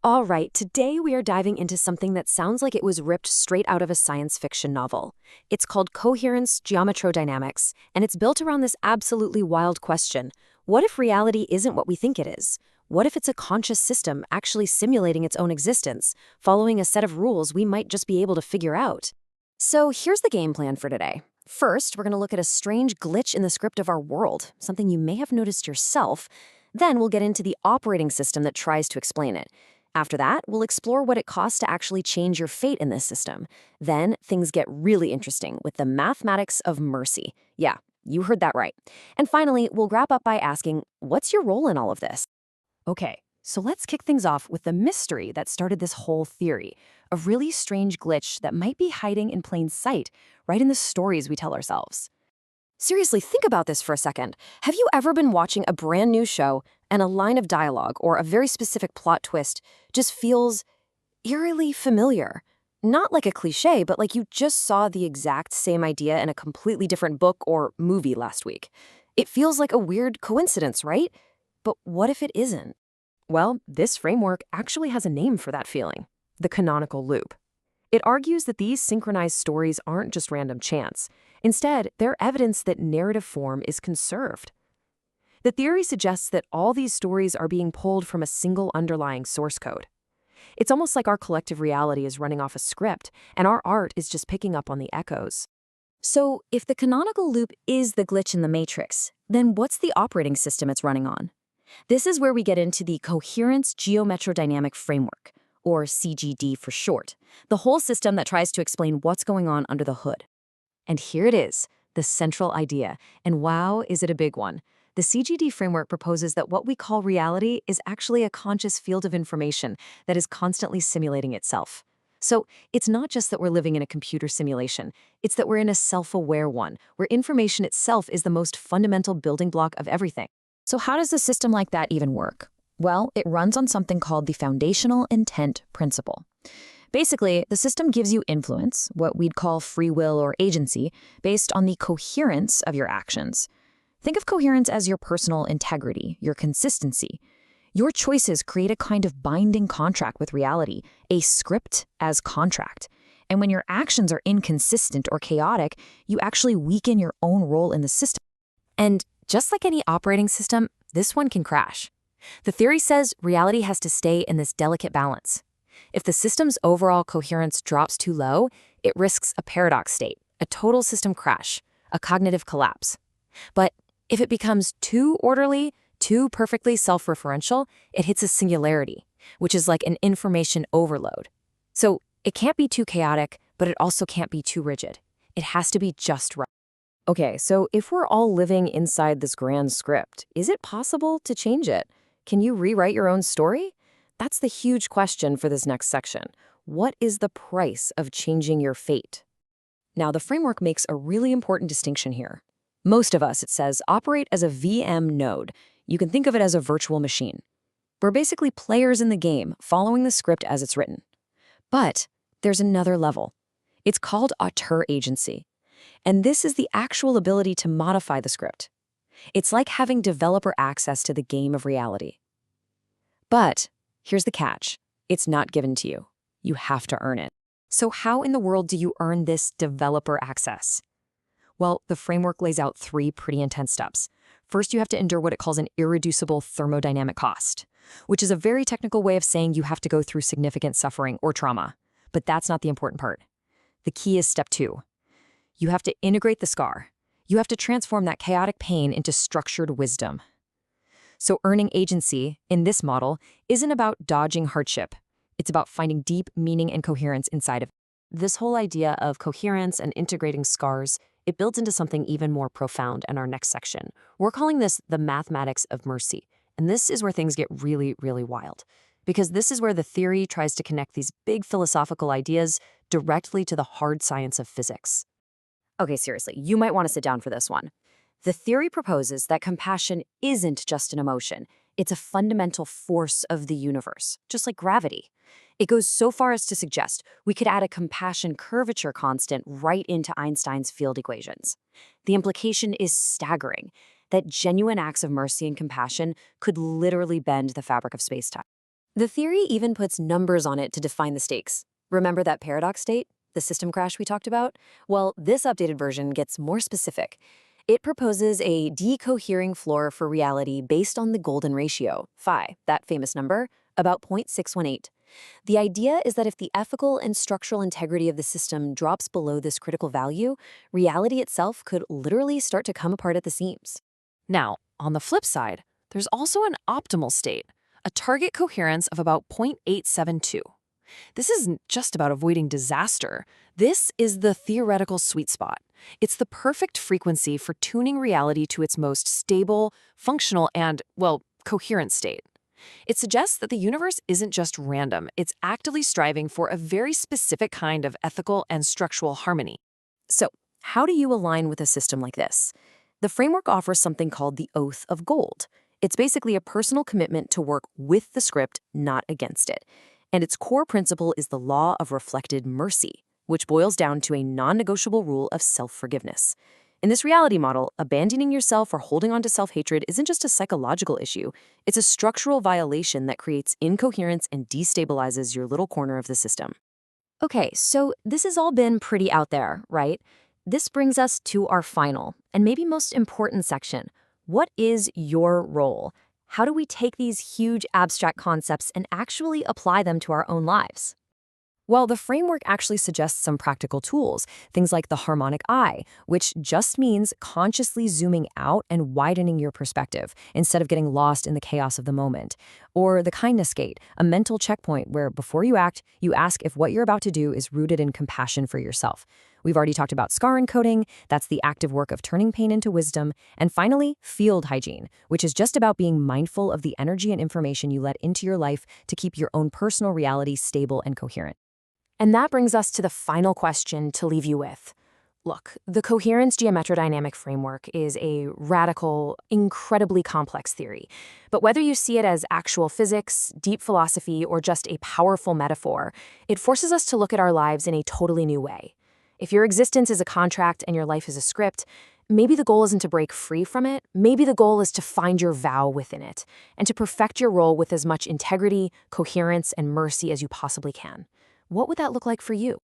All right, today we are diving into something that sounds like it was ripped straight out of a science fiction novel. It's called Coherence Geometrodynamics, and it's built around this absolutely wild question. What if reality isn't what we think it is? What if it's a conscious system actually simulating its own existence, following a set of rules we might just be able to figure out? So here's the game plan for today. First, we're going to look at a strange glitch in the script of our world, something you may have noticed yourself. Then we'll get into the operating system that tries to explain it. After that, we'll explore what it costs to actually change your fate in this system. Then, things get really interesting with the mathematics of mercy. Yeah, you heard that right. And finally, we'll wrap up by asking, what's your role in all of this? Okay, so let's kick things off with the mystery that started this whole theory, a really strange glitch that might be hiding in plain sight, right in the stories we tell ourselves. Seriously, think about this for a second. Have you ever been watching a brand new show and a line of dialogue or a very specific plot twist just feels eerily familiar? Not like a cliche, but like you just saw the exact same idea in a completely different book or movie last week. It feels like a weird coincidence, right? But what if it isn't? Well, this framework actually has a name for that feeling: the canonical loop. It argues that these synchronized stories aren't just random chance. Instead, they're evidence that narrative form is conserved. The theory suggests that all these stories are being pulled from a single underlying source code. It's almost like our collective reality is running off a script, and our art is just picking up on the echoes. So, if the canonical loop is the glitch in the matrix, then what's the operating system it's running on? This is where we get into the Coherence Geometrodynamic Framework, or CGD for short, the whole system that tries to explain what's going on under the hood. And here it is, the central idea, and wow, is it a big one. The CGD framework proposes that what we call reality is actually a conscious field of information that is constantly simulating itself. So it's not just that we're living in a computer simulation, it's that we're in a self-aware one, where information itself is the most fundamental building block of everything. So how does a system like that even work? Well, it runs on something called the foundational intent principle. Basically, the system gives you influence, what we'd call free will or agency, based on the coherence of your actions. Think of coherence as your personal integrity, your consistency. Your choices create a kind of binding contract with reality, a script as contract. And when your actions are inconsistent or chaotic, you actually weaken your own role in the system. And just like any operating system, this one can crash. The theory says reality has to stay in this delicate balance. If the system's overall coherence drops too low, it risks a paradox state, a total system crash, a cognitive collapse. But if it becomes too orderly, too perfectly self-referential, it hits a singularity, which is like an information overload. So it can't be too chaotic, but it also can't be too rigid. It has to be just right. Okay, so if we're all living inside this grand script, is it possible to change it? Can you rewrite your own story? That's the huge question for this next section. What is the price of changing your fate? Now, the framework makes a really important distinction here. Most of us, it says, operate as a VM node. You can think of it as a virtual machine. We're basically players in the game, following the script as it's written. But there's another level. It's called Auteur agency. And this is the actual ability to modify the script. It's like having developer access to the game of reality. But here's the catch. It's not given to you. You have to earn it. So how in the world do you earn this developer access? Well, the framework lays out 3 pretty intense steps. First, you have to endure what it calls an irreducible thermodynamic cost, which is a very technical way of saying you have to go through significant suffering or trauma. But that's not the important part. The key is step 2. You have to integrate the scar. You have to transform that chaotic pain into structured wisdom. So earning agency, in this model, isn't about dodging hardship. It's about finding deep meaning and coherence inside of it. This whole idea of coherence and integrating scars, it builds into something even more profound in our next section. We're calling this the mathematics of mercy. And this is where things get really, really wild. Because this is where the theory tries to connect these big philosophical ideas directly to the hard science of physics. Okay, seriously, you might want to sit down for this one. The theory proposes that compassion isn't just an emotion. It's a fundamental force of the universe, just like gravity. It goes so far as to suggest we could add a compassion curvature constant right into Einstein's field equations. The implication is staggering, that genuine acts of mercy and compassion could literally bend the fabric of space-time. The theory even puts numbers on it to define the stakes. Remember that paradox state, the system crash we talked about? Well, this updated version gets more specific. It proposes a decohering floor for reality based on the golden ratio, phi, that famous number, about 0.618. The idea is that if the ethical and structural integrity of the system drops below this critical value, reality itself could literally start to come apart at the seams. Now, on the flip side, there's also an optimal state, a target coherence of about 0.872. This isn't just about avoiding disaster. This is the theoretical sweet spot. It's the perfect frequency for tuning reality to its most stable, functional, and, well, coherent state. It suggests that the universe isn't just random, it's actively striving for a very specific kind of ethical and structural harmony. So, how do you align with a system like this? The framework offers something called the Oath of Gold. It's basically a personal commitment to work with the script, not against it. And its core principle is the law of reflected mercy, which boils down to a non-negotiable rule of self-forgiveness. In this reality model, abandoning yourself or holding on to self-hatred isn't just a psychological issue. It's a structural violation that creates incoherence and destabilizes your little corner of the system. Okay, so this has all been pretty out there, right? This brings us to our final and maybe most important section. What is your role? How do we take these huge abstract concepts and actually apply them to our own lives? Well, the framework actually suggests some practical tools, things like the harmonic eye, which just means consciously zooming out and widening your perspective instead of getting lost in the chaos of the moment. Or the kindness gate, a mental checkpoint where before you act, you ask if what you're about to do is rooted in compassion for yourself. We've already talked about scar encoding, that's the active work of turning pain into wisdom. And finally, field hygiene, which is just about being mindful of the energy and information you let into your life to keep your own personal reality stable and coherent. And that brings us to the final question to leave you with. Look, the Coherence Geometrodynamic framework is a radical, incredibly complex theory. But whether you see it as actual physics, deep philosophy, or just a powerful metaphor, it forces us to look at our lives in a totally new way. If your existence is a contract and your life is a script, maybe the goal isn't to break free from it. Maybe the goal is to find your vow within it and to perfect your role with as much integrity, coherence, and mercy as you possibly can. What would that look like for you?